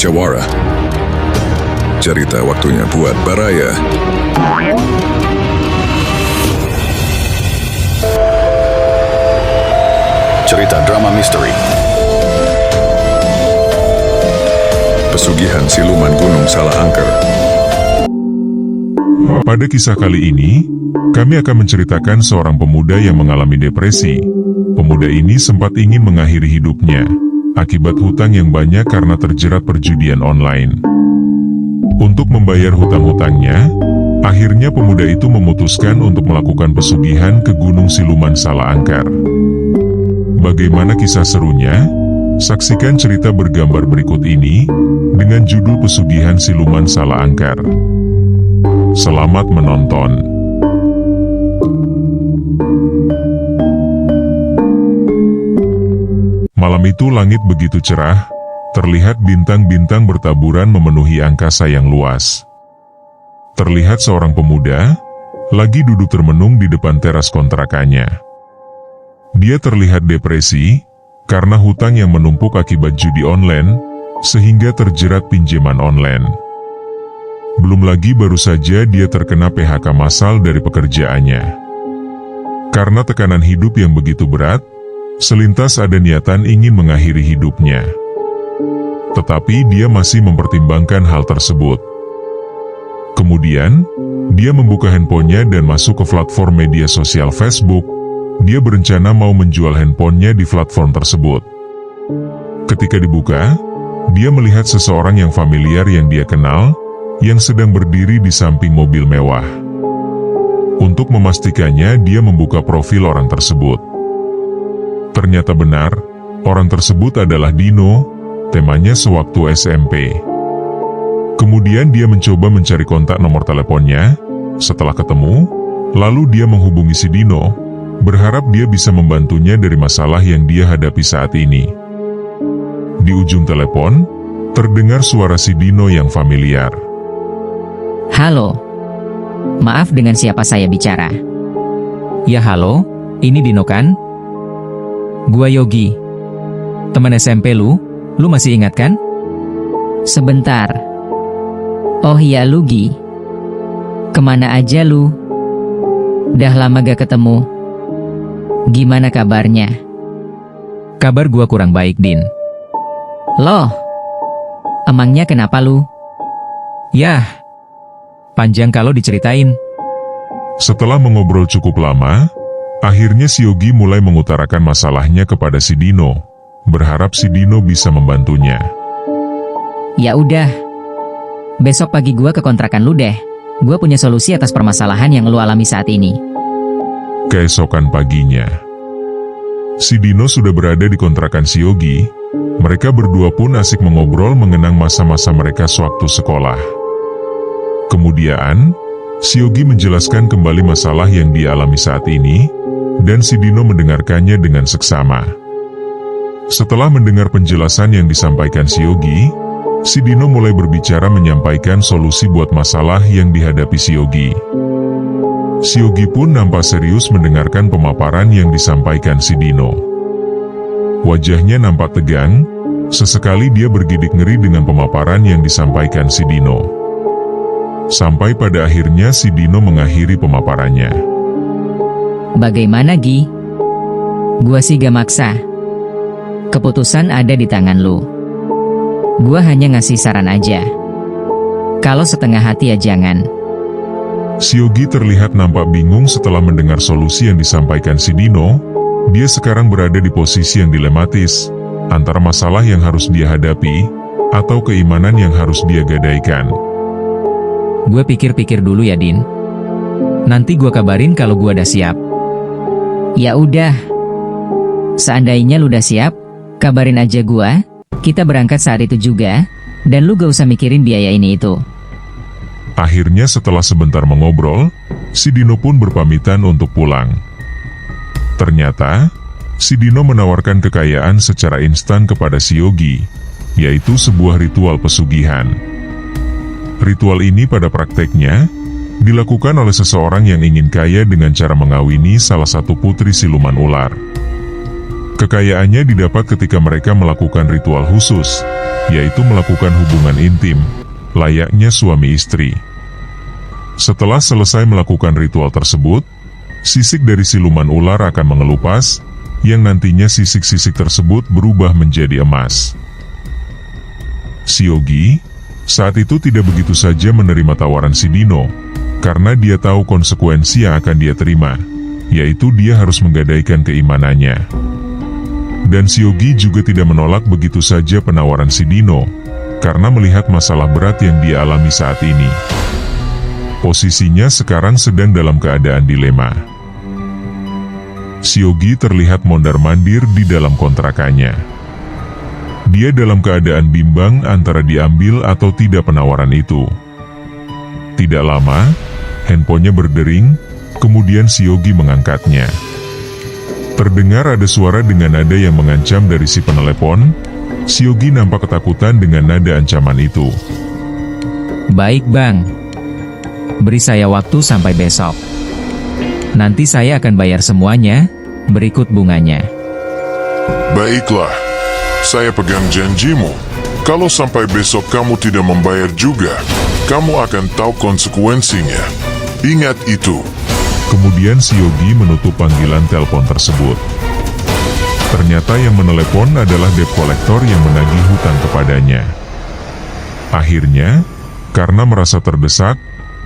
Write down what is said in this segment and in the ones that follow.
Jawara. Cerita waktunya buat Baraya. Cerita drama misteri. Pesugihan siluman Gunung Salahangker. Pada kisah kali ini, kami akan menceritakan seorang pemuda yang mengalami depresi. Pemuda ini sempat ingin mengakhiri hidupnya akibat hutang yang banyak karena terjerat perjudian online. Untuk membayar hutang-hutangnya, akhirnya pemuda itu memutuskan untuk melakukan pesugihan ke Gunung Siluman Salahangker. Bagaimana kisah serunya? Saksikan cerita bergambar berikut ini dengan judul Pesugihan Siluman Salahangker. Selamat menonton. Malam itu langit begitu cerah, terlihat bintang-bintang bertaburan memenuhi angkasa yang luas. Terlihat seorang pemuda lagi duduk termenung di depan teras kontrakannya. Dia terlihat depresi karena hutang yang menumpuk akibat judi online, sehingga terjerat pinjaman online. Belum lagi baru saja dia terkena PHK massal dari pekerjaannya. Karena tekanan hidup yang begitu berat, selintas ada niatan ingin mengakhiri hidupnya. Tetapi dia masih mempertimbangkan hal tersebut. Kemudian, dia membuka handphonenya dan masuk ke platform media sosial Facebook. Dia berencana mau menjual handphonenya di platform tersebut. Ketika dibuka, dia melihat seseorang yang familiar yang dia kenal, yang sedang berdiri di samping mobil mewah. Untuk memastikannya, dia membuka profil orang tersebut. Ternyata benar, orang tersebut adalah Dino, temannya sewaktu SMP. Kemudian dia mencoba mencari kontak nomor teleponnya. Setelah ketemu, lalu dia menghubungi si Dino, berharap dia bisa membantunya dari masalah yang dia hadapi saat ini. Di ujung telepon, terdengar suara si Dino yang familiar. Halo, maaf, dengan siapa saya bicara? Ya halo, ini Dino kan? Gua Yogi, teman SMP lu masih ingat kan? Sebentar. Oh iya Lugi, kemana aja lu? Dah lama gak ketemu. Gimana kabarnya? Kabar gua kurang baik, Din. Loh, emangnya kenapa lu? Yah, panjang kalau diceritain. Setelah mengobrol cukup lama, akhirnya si Yogi mulai mengutarakan masalahnya kepada si Dino, berharap si Dino bisa membantunya. Ya udah, besok pagi gua ke kontrakan lu deh. Gua punya solusi atas permasalahan yang lu alami saat ini. Keesokan paginya, si Dino sudah berada di kontrakan si Yogi. Mereka berdua pun asik mengobrol mengenang masa-masa mereka sewaktu sekolah. Kemudian, si Yogi menjelaskan kembali masalah yang dia alami saat ini, dan si Dino mendengarkannya dengan seksama. Setelah mendengar penjelasan yang disampaikan si Yogi, si Dino mulai berbicara menyampaikan solusi buat masalah yang dihadapi si Yogi. Si Yogi pun nampak serius mendengarkan pemaparan yang disampaikan si Dino. Wajahnya nampak tegang, sesekali dia bergidik ngeri dengan pemaparan yang disampaikan si Dino. Sampai pada akhirnya si Dino mengakhiri pemaparannya. Bagaimana Gi? Gua sih gak maksa. Keputusan ada di tangan lu. Gua hanya ngasih saran aja. Kalau setengah hati ya jangan. Si Yogi terlihat nampak bingung setelah mendengar solusi yang disampaikan si Dino. Dia sekarang berada di posisi yang dilematis, antara masalah yang harus dia hadapi, atau keimanan yang harus dia gadaikan. Gue pikir-pikir dulu ya, Din. Nanti gue kabarin kalau gue udah siap. Ya udah. Seandainya lu udah siap, kabarin aja gua. Kita berangkat saat itu juga, dan lu gak usah mikirin biaya ini itu. Akhirnya setelah sebentar mengobrol, si Dino pun berpamitan untuk pulang. Ternyata, si Dino menawarkan kekayaan secara instan kepada si Yogi, yaitu sebuah ritual pesugihan. Ritual ini pada prakteknya dilakukan oleh seseorang yang ingin kaya dengan cara mengawini salah satu putri siluman ular. Kekayaannya didapat ketika mereka melakukan ritual khusus, yaitu melakukan hubungan intim, layaknya suami istri. Setelah selesai melakukan ritual tersebut, sisik dari siluman ular akan mengelupas, yang nantinya sisik-sisik tersebut berubah menjadi emas. Si Yogi saat itu tidak begitu saja menerima tawaran si Dino, karena dia tahu konsekuensi yang akan dia terima, yaitu dia harus menggadaikan keimanannya. Dan si Yogi juga tidak menolak begitu saja penawaran si Dino, karena melihat masalah berat yang dia alami saat ini. Posisinya sekarang sedang dalam keadaan dilema. Si Yogi terlihat mondar-mandir di dalam kontrakannya. Dia dalam keadaan bimbang antara diambil atau tidak penawaran itu. Tidak lama, handphonenya berdering, kemudian si Yogi mengangkatnya. Terdengar ada suara dengan nada yang mengancam dari si penelepon. Si Yogi nampak ketakutan dengan nada ancaman itu. Baik bang, beri saya waktu sampai besok. Nanti saya akan bayar semuanya, berikut bunganya. Baiklah, saya pegang janjimu. Kalau sampai besok kamu tidak membayar juga, kamu akan tahu konsekuensinya. Ingat itu. Kemudian si Yogi menutup panggilan telepon tersebut. Ternyata yang menelepon adalah debt collector yang menagih hutang kepadanya. Akhirnya, karena merasa terdesak,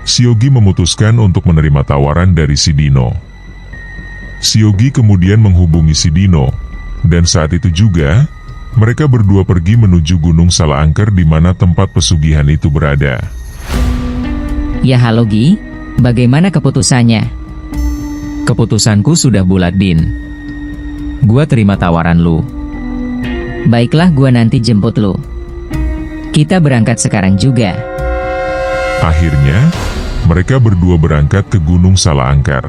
si Yogi memutuskan untuk menerima tawaran dari si Dino. Si Yogi kemudian menghubungi si Dino, dan saat itu juga, mereka berdua pergi menuju Gunung Salaangker di mana tempat pesugihan itu berada. Ya halo Gi, bagaimana keputusannya? Keputusanku sudah bulat Din. Gua terima tawaran lu. Baiklah, gua nanti jemput lu. Kita berangkat sekarang juga. Akhirnya, mereka berdua berangkat ke Gunung Salaangker.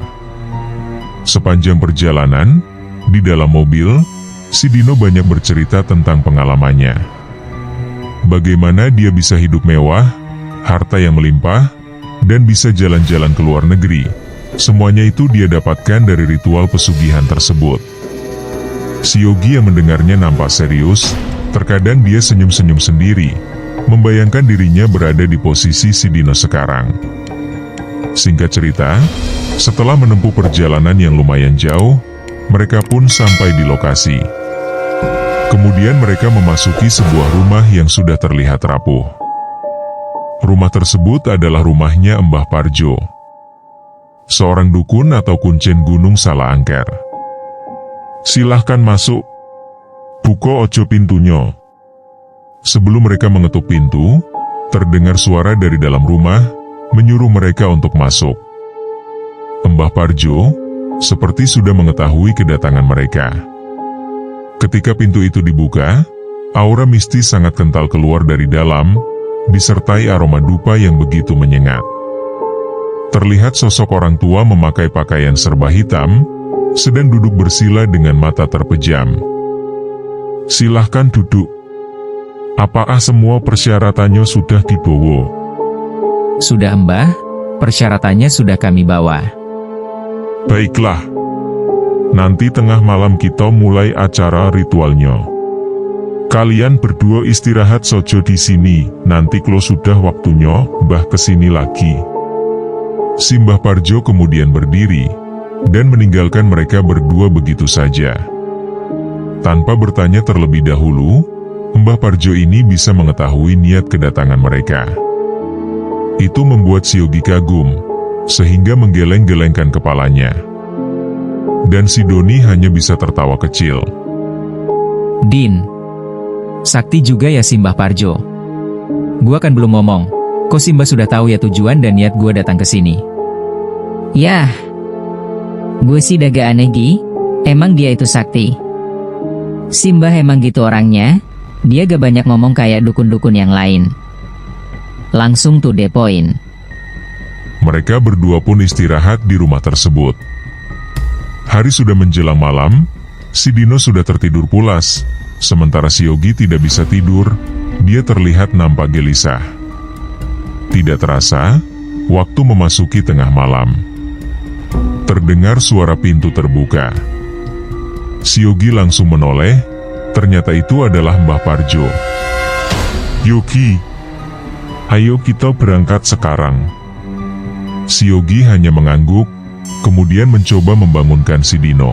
Sepanjang perjalanan, di dalam mobil, si Dino banyak bercerita tentang pengalamannya. Bagaimana dia bisa hidup mewah, harta yang melimpah, dan bisa jalan-jalan ke luar negeri. Semuanya itu dia dapatkan dari ritual pesugihan tersebut. Si Yogi yang mendengarnya nampak serius, terkadang dia senyum-senyum sendiri, membayangkan dirinya berada di posisi si Dino sekarang. Singkat cerita, setelah menempuh perjalanan yang lumayan jauh, mereka pun sampai di lokasi. Kemudian mereka memasuki sebuah rumah yang sudah terlihat rapuh. Rumah tersebut adalah rumahnya Mbah Parjo, seorang dukun atau kuncen Gunung Salaangker. Silahkan masuk. Buka ojo pintunya. Sebelum mereka mengetuk pintu, terdengar suara dari dalam rumah, menyuruh mereka untuk masuk. Mbah Parjo seperti sudah mengetahui kedatangan mereka. Ketika pintu itu dibuka, aura mistis sangat kental keluar dari dalam, disertai aroma dupa yang begitu menyengat. Terlihat sosok orang tua memakai pakaian serba hitam, sedang duduk bersila dengan mata terpejam. Silahkan duduk. Apakah semua persyaratannya sudah dibawa? Sudah Mbah, persyaratannya sudah kami bawa. Baiklah. Nanti tengah malam kita mulai acara ritualnya. Kalian berdua istirahat saja di sini, nanti kalau sudah waktunya, Mbah kesini lagi. Si Mbah Parjo kemudian berdiri, dan meninggalkan mereka berdua begitu saja. Tanpa bertanya terlebih dahulu, Mbah Parjo ini bisa mengetahui niat kedatangan mereka. Itu membuat si Yogi kagum, sehingga menggeleng-gelengkan kepalanya. Dan si Doni hanya bisa tertawa kecil. Din, sakti juga ya si Mbah Parjo. Gua kan belum ngomong, kok si Mbah sudah tahu ya tujuan dan niat gua datang ke sini. Yah, gue sih daga aneh Gi, emang dia itu sakti. Si Mbah emang gitu orangnya, dia gak banyak ngomong kayak dukun-dukun yang lain. Langsung to the point. Mereka berdua pun istirahat di rumah tersebut. Hari sudah menjelang malam, si Dino sudah tertidur pulas, sementara si Yogi tidak bisa tidur, dia terlihat nampak gelisah. Tidak terasa, waktu memasuki tengah malam. Terdengar suara pintu terbuka. Si Yogi langsung menoleh, ternyata itu adalah Mbah Parjo. Yogi, ayo kita berangkat sekarang. Si Yogi hanya mengangguk, kemudian mencoba membangunkan si Dino.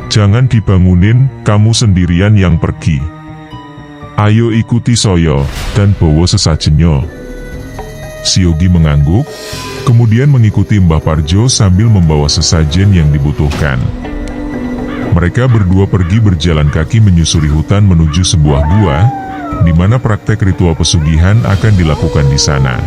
Jangan dibangunin, kamu sendirian yang pergi. Ayo ikuti Soyo, dan bawa sesajennya. Si Yogi mengangguk, kemudian mengikuti Mbah Parjo sambil membawa sesajen yang dibutuhkan. Mereka berdua pergi berjalan kaki menyusuri hutan menuju sebuah gua, di mana praktek ritual pesugihan akan dilakukan di sana.